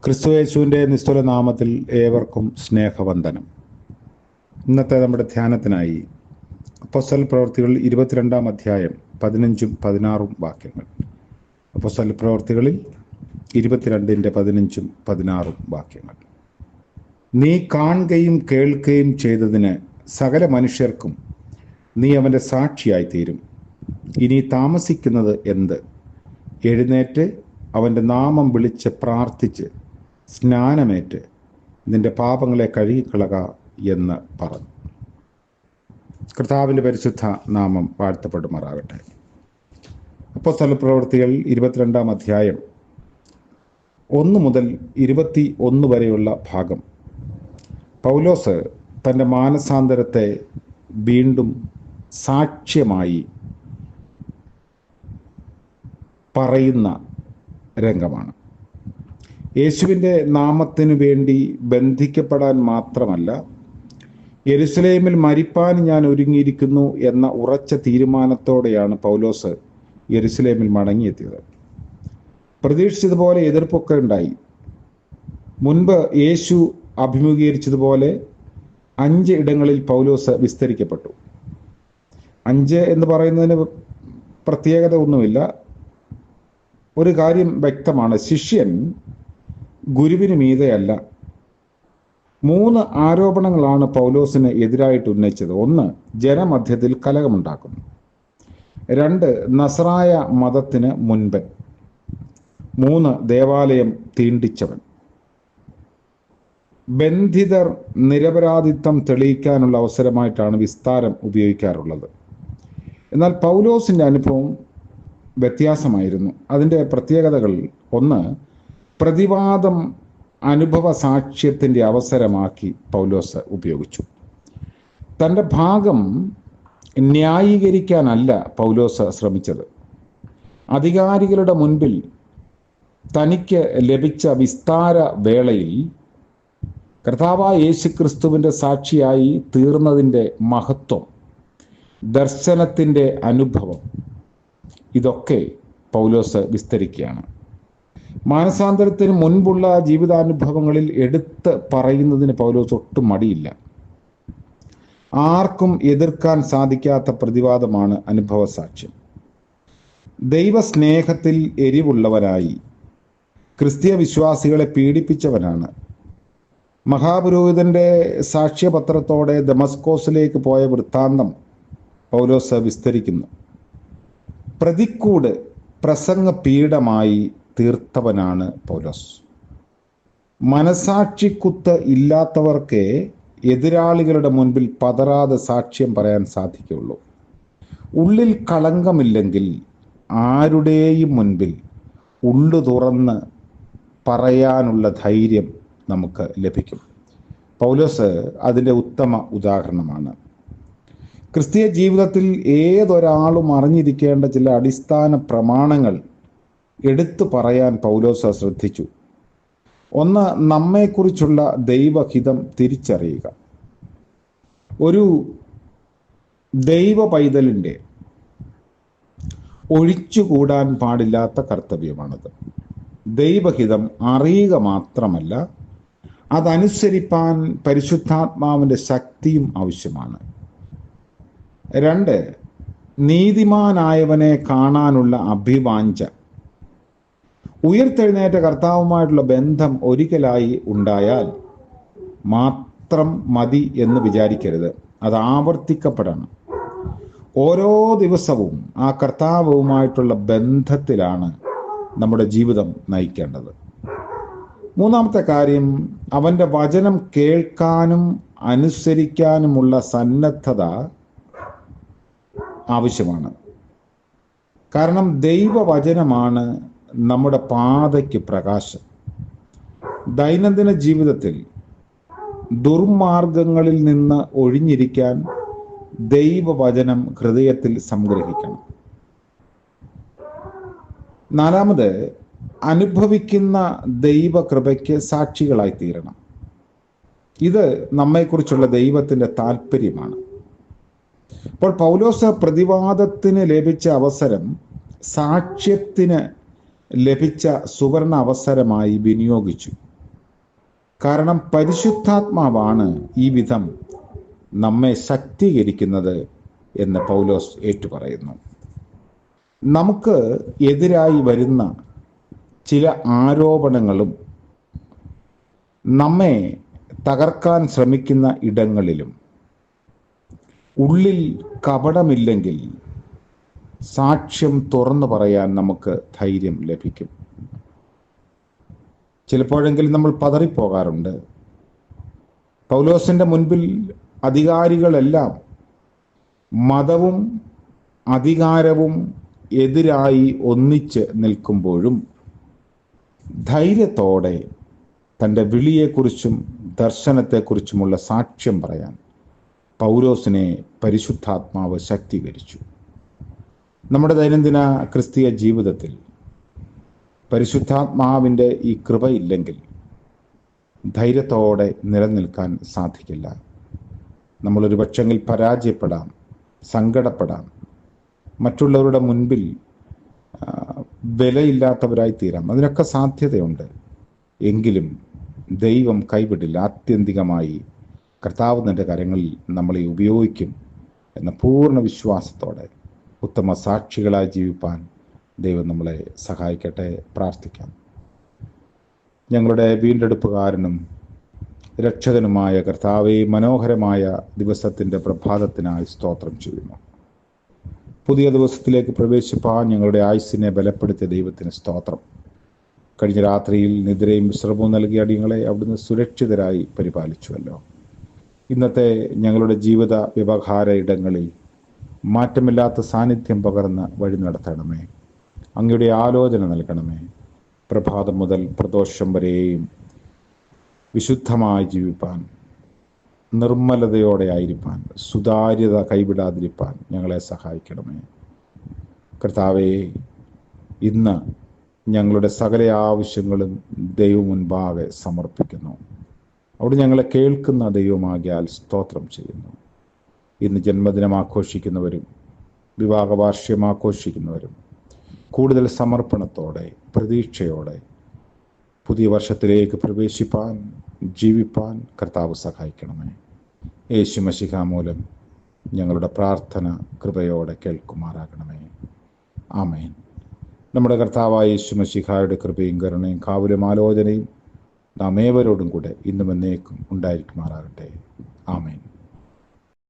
ക്രിസ്തുയേശുവിൻ്റെ നിസ്തുല നാമത്തിൽ ഏവർക്കും സ്നേഹവന്ദനം. ഇന്നത്തെ നമ്മുടെ ധ്യാനത്തിനായി അപ്പോസ്തല പ്രവൃത്തികൾ 22-ാം അധ്യായം 15ഉം 16ഉം വാക്യങ്ങൾ. അപ്പോസ്തല പ്രവൃത്തികളിൽ 22-ന്റെ 15ഉം 16ഉം വാക്യങ്ങൾ. നീ കാണുകയും കേൾക്കുകയും ചെയ്തതിന് സകല മനുഷ്യർക്കും നീ അവൻ്റെ സാക്ഷിയായി തീരും. ഇനി താമസിക്കുന്നത് എന്ത്? എഴുന്നേറ്റ് അവൻ്റെ നാമം വിളിച്ച് പ്രാർത്ഥിച്ച് സ്നാനമേറ്റ് നിന്റെ പാപങ്ങളെ കഴുകിക്കളക എന്ന് പറഞ്ഞു. കർത്താവിൻ്റെ പരിശുദ്ധ നാമം വാഴ്ത്തപ്പെടുമാറാകട്ടെ. അപ്പോസ്തല പ്രവൃത്തികൾ 22-ാം അധ്യായം 1 മുതൽ 21 വരെയുള്ള ഭാഗം പൗലോസ് തൻ്റെ മാനസാന്തരത്തെ വീണ്ടും സാക്ഷ്യമായി പറയുന്ന രംഗമാണ്. യേശുവിൻ്റെ നാമത്തിനു വേണ്ടി ബന്ധിക്കപ്പെടാൻ മാത്രമല്ല, യെരുശലേമിൽ മരിപ്പാൻ ഞാൻ ഒരുങ്ങിയിരിക്കുന്നു എന്ന ഉറച്ച തീരുമാനത്തോടെയാണ് പൗലോസ് യെരുശലേമിൽ മടങ്ങിയെത്തിയത്. പ്രതീക്ഷിച്ചതുപോലെ എതിർപ്പൊക്കെ ഉണ്ടായി. മുൻപ് യേശു അഭിമുഖീകരിച്ചതുപോലെ 5 ഇടങ്ങളിൽ പൗലോസ് വിസ്തരിക്കപ്പെട്ടു. 5 എന്ന് പറയുന്നതിന് പ്രത്യേകത ഒന്നുമില്ല. ഒരു കാര്യം വ്യക്തമാണ്: ശിഷ്യൻ ഗുരുവിന് മീതെയല്ല. 3 ആരോപണങ്ങളാണ് പൗലോസിന് എതിരായിട്ട് ഉന്നയിച്ചത്. 1, ജനമധ്യത്തിൽ കലഹമുണ്ടാക്കുന്നു. 2, നസറായ മതത്തിന് മുൻപൻ. 3, ദേവാലയം തീണ്ടിച്ചവൻ. ബന്ധിതർ നിരപരാധിത്വം തെളിയിക്കാനുള്ള അവസരമായിട്ടാണ് വിസ്താരം ഉപയോഗിക്കാറുള്ളത്. എന്നാൽ പൗലോസിൻ്റെ അനുഭവം വ്യത്യാസമായിരുന്നു. അതിൻ്റെ പ്രത്യേകതകൾ: 1, പ്രതിവാദം അനുഭവ സാക്ഷ്യത്തിൻ്റെ അവസരമാക്കി പൗലോസ് ഉപയോഗിച്ചു. തൻ്റെ ഭാഗം ന്യായീകരിക്കാനല്ല പൗലോസ് ശ്രമിച്ചത്. അധികാരികളുടെ മുൻപിൽ തനിക്ക് ലഭിച്ച വിസ്താര വേളയിൽ കർത്താവായ യേശുക്രിസ്തുവിൻ്റെ സാക്ഷിയായി തീർന്നതിൻ്റെ മഹത്വം, ദർശനത്തിൻ്റെ അനുഭവം, ഇതൊക്കെ പൗലോസ് വിസ്തരിക്കുകയാണ്. മാനസാന്തരത്തിന് മുൻപുള്ള ജീവിതാനുഭവങ്ങളിൽ എടുത്ത് പറയുന്നതിന് പൗലോസ് ഒട്ടും മടിയില്ല. ആർക്കും എതിർക്കാൻ സാധിക്കാത്ത പ്രതിവാദമാണ് അനുഭവ സാക്ഷ്യം. ദൈവസ്നേഹത്തിൽ എരിവുള്ളവനായി ക്രിസ്തീയ വിശ്വാസികളെ പീഡിപ്പിച്ചവനാണ്. മഹാപുരോഹിതന്റെ സാക്ഷ്യപത്രത്തോടെ ദമസ്കോസിലേക്ക് പോയ വൃത്താന്തം പൗലോസ് വിസ്തരിക്കുന്നു. പ്രതിക്കൂട് പ്രസംഗ പീഠമായി തീർത്തവനാണ് പൗലോസ്. മനസാക്ഷിക്കുത്ത് ഇല്ലാത്തവർക്ക് എതിരാളികളുടെ മുൻപിൽ പതറാതെ സാക്ഷ്യം പറയാൻ സാധിക്കുകയുള്ളൂ. ഉള്ളിൽ കളങ്കമില്ലെങ്കിൽ ആരുടെയും മുൻപിൽ ഉള്ളു തുറന്ന് പറയാനുള്ള ധൈര്യം നമുക്ക് ലഭിക്കും. പൗലോസ് അതിൻ്റെ ഉത്തമ ഉദാഹരണമാണ്. ക്രിസ്തീയ ജീവിതത്തിൽ ഏതൊരാളും അറിഞ്ഞിരിക്കേണ്ട ചില അടിസ്ഥാന പ്രമാണങ്ങൾ എടുത്തു പറയാൻ പൗലോസ് ശ്രദ്ധിച്ചു. 1, നമ്മെക്കുറിച്ചുള്ള ദൈവഹിതം തിരിച്ചറിയുക. ഒരു ദൈവ പൈതലിൻ്റെ ഒഴിച്ചുകൂടാൻ പാടില്ലാത്ത കർത്തവ്യമാണത്. ദൈവഹിതം അറിയുക മാത്രമല്ല, അതനുസരിപ്പാൻ പരിശുദ്ധാത്മാവിൻ്റെ ശക്തിയും ആവശ്യമാണ്. 2, നീതിമാനായവനെ കാണാനുള്ള അഭിവാഞ്ച. ഉയർത്തെഴുന്നേറ്റ കർത്താവുമായിട്ടുള്ള ബന്ധം ഒരിക്കലായി ഉണ്ടായാൽ മാത്രം മതി എന്ന് വിചാരിക്കരുത്. അത് ആവർത്തിക്കപ്പെടണം. ഓരോ ദിവസവും ആ കർത്താവുമായിട്ടുള്ള ബന്ധത്തിലാണ് നമ്മുടെ ജീവിതം നയിക്കേണ്ടത്. 3-ാമത്തെ കാര്യം, അവൻ്റെ വചനം കേൾക്കാനും അനുസരിക്കാനുമുള്ള സന്നദ്ധത ആവശ്യമാണ്. കാരണം ദൈവവചനമാണ് നമ്മുടെ പാതയ്ക്ക് പ്രകാശം. ദൈനംദിന ജീവിതത്തിൽ ദുർമാർഗങ്ങളിൽ നിന്ന് ഒഴിഞ്ഞിരിക്കാൻ ദൈവവചനം ഹൃദയത്തിൽ സംഗ്രഹിക്കണം. 4, അനുഭവിക്കുന്ന ദൈവകൃപയ്ക്ക് സാക്ഷികളായി തീരണം. ഇത് നമ്മെക്കുറിച്ചുള്ള ദൈവത്തിൻ്റെ താല്പര്യമാണ്. അപ്പോൾ പൗലോസ് പ്രതിവാദത്തിന് ലഭിച്ച അവസരം സാക്ഷ്യത്തിന് ലഭിച്ച സുവർണ അവസരമായി വിനിയോഗിച്ചു. കാരണം പരിശുദ്ധാത്മാവാണ് ഈ വിധം നമ്മെ ശക്തീകരിക്കുന്നത് എന്ന് പൗലോസ് ഏറ്റുപറയുന്നു. നമുക്ക് എതിരായി വരുന്ന ചില ആരോപണങ്ങളും നമ്മെ തകർക്കാൻ ശ്രമിക്കുന്ന ഇടങ്ങളിലും ഉള്ളിൽ കപടമില്ലെങ്കിൽ സാക്ഷ്യം തുറന്നു പറയാൻ നമുക്ക് ധൈര്യം ലഭിക്കും. ചിലപ്പോഴെങ്കിലും നമ്മൾ പതറിപ്പോകാറുണ്ട്. പൗലോസിന്റെ മുൻപിൽ അധികാരികളെല്ലാം മതവും അധികാരവും എതിരായി ഒന്നിച്ച് നിൽക്കുമ്പോഴും ധൈര്യത്തോടെ തൻ്റെ വിളിയെക്കുറിച്ചും ദർശനത്തെക്കുറിച്ചുമുള്ള സാക്ഷ്യം പറയാൻ പൗലോസിനെ പരിശുദ്ധാത്മാവ് ശക്തീകരിച്ചു. നമ്മുടെ ദൈനംദിന ക്രിസ്തീയ ജീവിതത്തിൽ പരിശുദ്ധാത്മാവിൻ്റെ ഈ കൃപയില്ലെങ്കിൽ ധൈര്യത്തോടെ നിലനിൽക്കാൻ സാധിക്കില്ല. നമ്മളൊരു പക്ഷെങ്കിൽ പരാജയപ്പെടാം, സങ്കടപ്പെടാം, മറ്റുള്ളവരുടെ മുൻപിൽ വിലയില്ലാത്തവരായി തീരാം. അതിനൊക്കെ സാധ്യതയുണ്ട്. എങ്കിലും ദൈവം കൈവിടില്ല. ആത്യന്തികമായി കർത്താവ് തൻ്റെ കരങ്ങളിൽ നമ്മളെ ഉപയോഗിക്കും എന്ന പൂർണ്ണ വിശ്വാസത്തോടെ ഉത്തമ സാക്ഷികളായി ജീവിപ്പാൻ ദൈവം നമ്മളെ സഹായിക്കട്ടെ. പ്രാർത്ഥിക്കാം. ഞങ്ങളുടെ വീണ്ടെടുപ്പുകാരനും രക്ഷകനുമായ കർത്താവേ, മനോഹരമായ ദിവസത്തിൻ്റെ പ്രഭാതത്തിനായി സ്തോത്രം ചെയ്യുന്നു. പുതിയ ദിവസത്തിലേക്ക് പ്രവേശിപ്പാൻ ഞങ്ങളുടെ ആയുസ്സിനെ ബലപ്പെടുത്തിയ ദൈവത്തിന് സ്തോത്രം. കഴിഞ്ഞ രാത്രിയിൽ നിദ്രയും വിശ്രമവും നൽകിയ അടിയങ്ങളെ അവിടുന്ന് സുരക്ഷിതരായി പരിപാലിച്ചുവല്ലോ. ഇന്നത്തെ ഞങ്ങളുടെ ജീവിത വ്യവഹാര ഇടങ്ങളിൽ മാറ്റമില്ലാത്ത സാന്നിധ്യം പകർന്ന് വഴി നടത്തണമേ. അങ്ങയുടെ ആലോചന നൽകണമേ. പ്രഭാതം മുതൽ പ്രദോഷം വരെയും വിശുദ്ധമായി ജീവിപ്പാൻ, നിർമ്മലതയോടെ ആയിരിക്കാൻ, സുതാര്യത കൈവിടാതിരിപ്പാൻ ഞങ്ങളെ സഹായിക്കണമേ. കർത്താവേ, ഇന്ന് ഞങ്ങളുടെ സകല ആവശ്യങ്ങളും ദൈവം മുൻപാകെ സമർപ്പിക്കുന്നു. അവിടെ ഞങ്ങളെ കേൾക്കുന്ന ദൈവമാകിയാൽ സ്തോത്രം ചെയ്യുന്നു. ഇന്ന് ജന്മദിനം ആഘോഷിക്കുന്നവരും വിവാഹ വാർഷികം ആഘോഷിക്കുന്നവരും കൂടുതൽ സമർപ്പണത്തോടെ പ്രതീക്ഷയോടെ പുതിയ വർഷത്തിലേക്ക് പ്രവേശിപ്പാൻ, ജീവിപ്പാൻ കർത്താവ് സഹായിക്കണമേ. യേശു മശിഹ മൂലം ഞങ്ങളുടെ പ്രാർത്ഥന കൃപയോടെ കേൾക്കുമാറാകണമേ. ആമേൻ. നമ്മുടെ കർത്താവായ യേശു മശിഹായുടെ കൃപയും കരുണയും കാവലും ആലോചനയും നാം ഏവരോടും കൂടെ ഇന്നും എന്നേക്കും ഉണ്ടായിരിക്കുമാറാകട്ടെ. ആമേൻ.